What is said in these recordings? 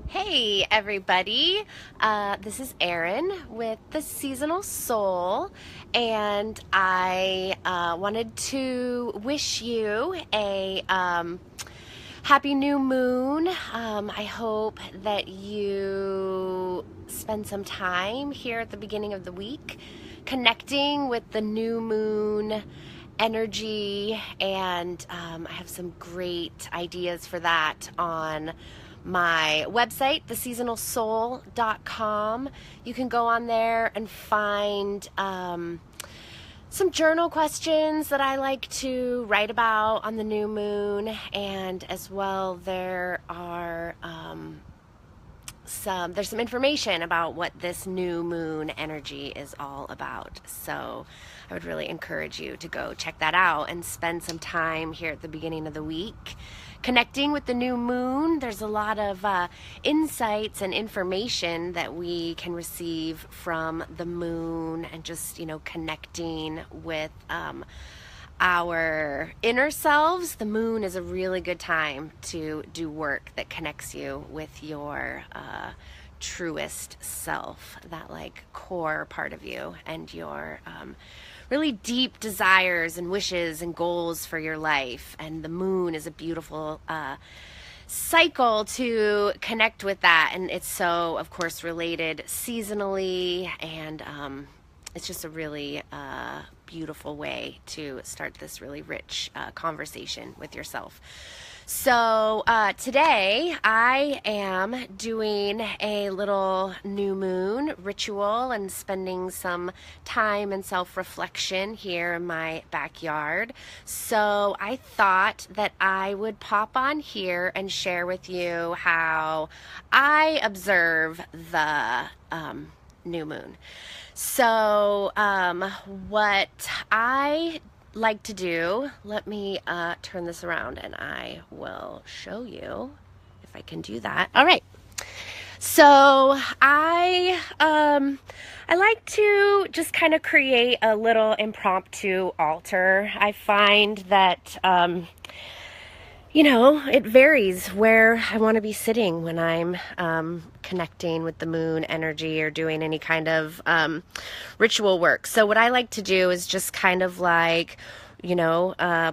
Hey everybody, this is Erin with the Seasonal Soul, and I wanted to wish you a happy new moon. I hope that you spend some time here at the beginning of the week connecting with the new moon energy, and I have some great ideas for that on my website, theseasonalsoul.com. You can go on there and find some journal questions that I like to write about on the new moon, and as well there are there's some information about what this new moon energy is all about. So I would really encourage you to go check that out and spend some time here at the beginning of the week connecting with the new moon. There's a lot of insights and information that we can receive from the moon, and just, connecting with our inner selves. The moon is a really good time to do work that connects you with your truest self, that core part of you, and your really deep desires and wishes and goals for your life. And the moon is a beautiful cycle to connect with that, and it's so, of course, related seasonally, and it's just a really beautiful way to start this really rich conversation with yourself. So today I am doing a little new moon ritual and spending some time and self-reflection here in my backyard. So I thought that I would pop on here and share with you how I observe the new moon. So what I like to do, let me turn this around and I will show you if I can do that. All right. So I like to just kind of create a little impromptu altar. I find that it varies where I want to be sitting when I'm connecting with the moon energy or doing any kind of ritual work. So what I like to do is just kind of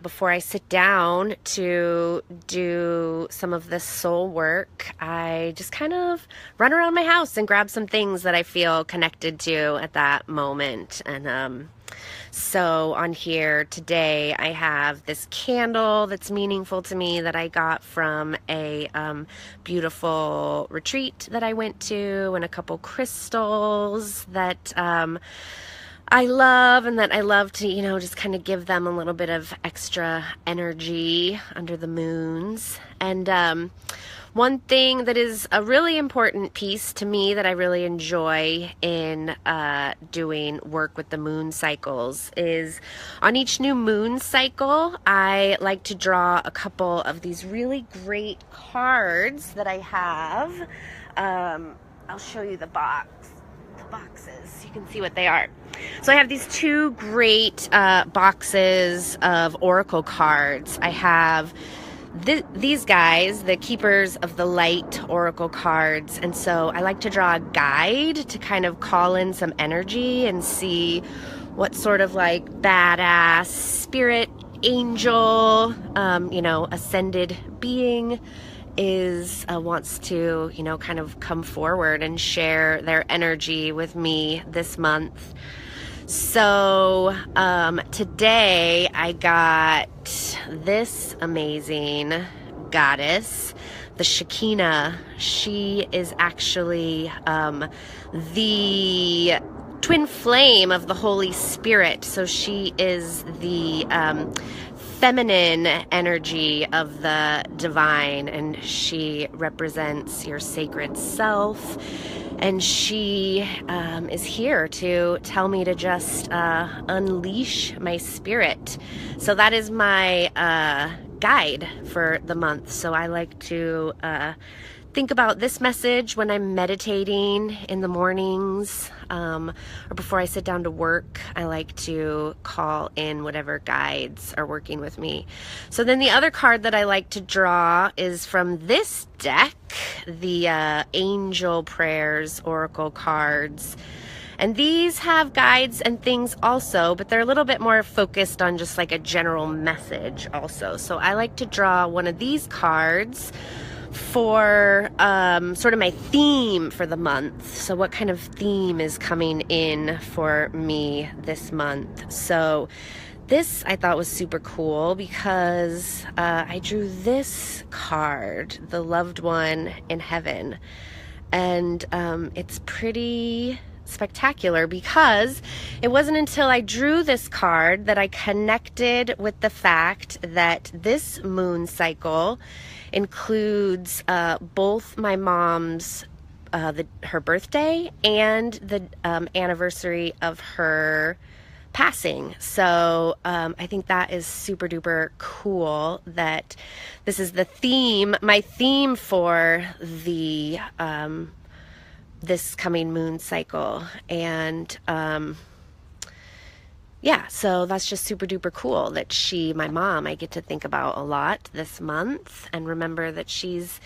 before I sit down to do some of this soul work, I just kind of run around my house and grab some things that I feel connected to at that moment. And so on here today, I have this candle that's meaningful to me that I got from a beautiful retreat that I went to, and a couple crystals that I love, and that I love to, just kind of give them a little bit of extra energy under the moons. And one thing that is a really important piece to me that I really enjoy in doing work with the moon cycles is on each new moon cycle, I like to draw a couple of these really great cards that I have. I'll show you the boxes so you can see what they are. So I have these two great boxes of oracle cards. I have these guys, the Keepers of the Light oracle cards, and so I like to draw a guide to kind of call in some energy and see what sort of badass spirit, angel, ascended being wants to kind of come forward and share their energy with me this month. So today I got this amazing goddess, the Shekinah. She is actually the twin flame of the Holy Spirit. So she is the feminine energy of the divine, and she represents your sacred self. And she is here to tell me to just unleash my spirit. So that is my guide for the month. So I like to think about this message when I'm meditating in the mornings, or before I sit down to work. I like to call in whatever guides are working with me. So then the other card that I like to draw is from this deck. the Angel Prayers Oracle cards. And these have guides and things also, but they're a little bit more focused on just like a general message also. So I like to draw one of these cards for sort of my theme for the month. So what kind of theme is coming in for me this month? So this I thought was super cool because I drew this card, the loved one in heaven. And it's pretty spectacular because it wasn't until I drew this card that I connected with the fact that this moon cycle includes both my mom's her birthday and the anniversary of her passing. So I think that is super duper cool that this is the theme, my theme for the this coming moon cycle. And yeah, so that's just super duper cool that my mom, I get to think about a lot this month and remember that she's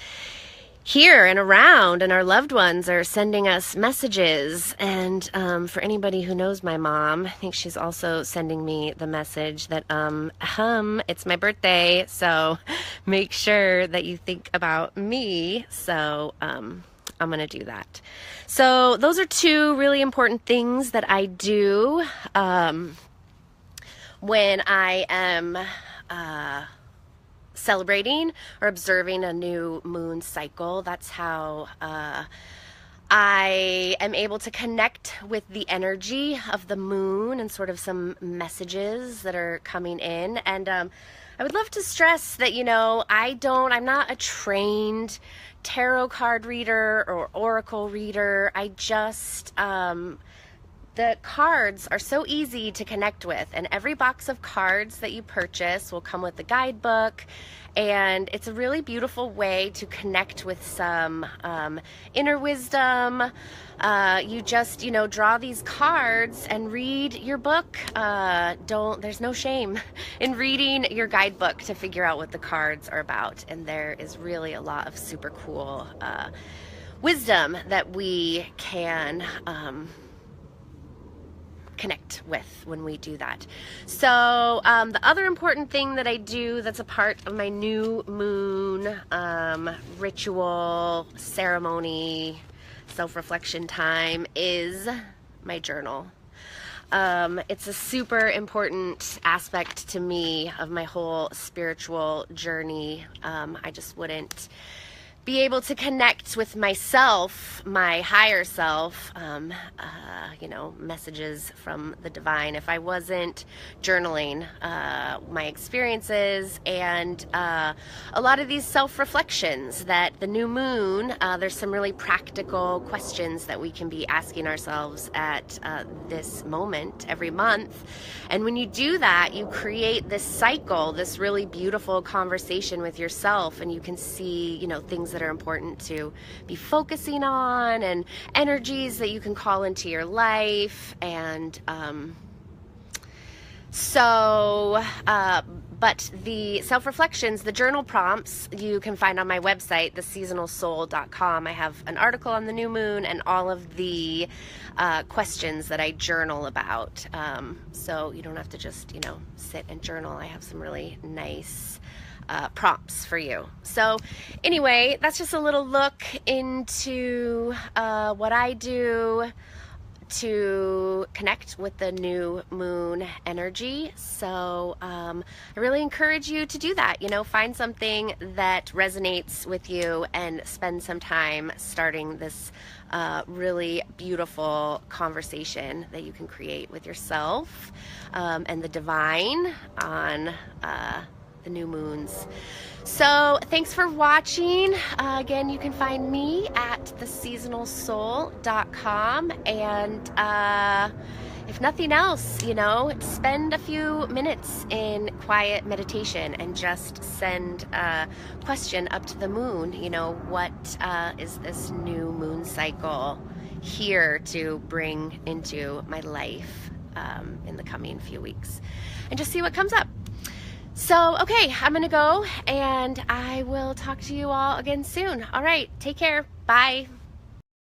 here and around, and our loved ones are sending us messages. And for anybody who knows my mom, I think she's also sending me the message that it's my birthday, so make sure that you think about me. So I'm gonna do that. So those are two really important things that I do when I am celebrating or observing a new moon cycle. That's how I am able to connect with the energy of the moon and sort of some messages that are coming in. And I would love to stress that, I'm not a trained tarot card reader or oracle reader. I just, the cards are so easy to connect with, and every box of cards that you purchase will come with a guidebook, and it's a really beautiful way to connect with some inner wisdom. You just, draw these cards and read your book. There's no shame in reading your guidebook to figure out what the cards are about, and there is really a lot of super cool wisdom that we can connect with when we do that. So the other important thing that I do that's a part of my new moon ritual, ceremony, self-reflection time is my journal. It's a super important aspect to me of my whole spiritual journey. I just wouldn't be able to connect with myself, my higher self, messages from the divine, if I wasn't journaling my experiences and a lot of these self-reflections that the new moon, there's some really practical questions that we can be asking ourselves at this moment every month. And when you do that, you create this cycle, this really beautiful conversation with yourself, and you can see, things that are important to be focusing on and energies that you can call into your life. And but the self-reflections, the journal prompts, you can find on my website, theseasonalsoul.com. I have an article on the new moon and all of the questions that I journal about. So you don't have to just, sit and journal. I have some really nice prompts for you. So anyway, that's just a little look into what I do to connect with the new moon energy. So I really encourage you to do that. Find something that resonates with you and spend some time starting this really beautiful conversation that you can create with yourself and the divine on the new moons. So thanks for watching. Again, you can find me at theseasonalsoul.com, and if nothing else, spend a few minutes in quiet meditation and just send a question up to the moon. What is this new moon cycle here to bring into my life in the coming few weeks, and just see what comes up. So, okay, I'm gonna go and I will talk to you all again soon. All right, take care. Bye.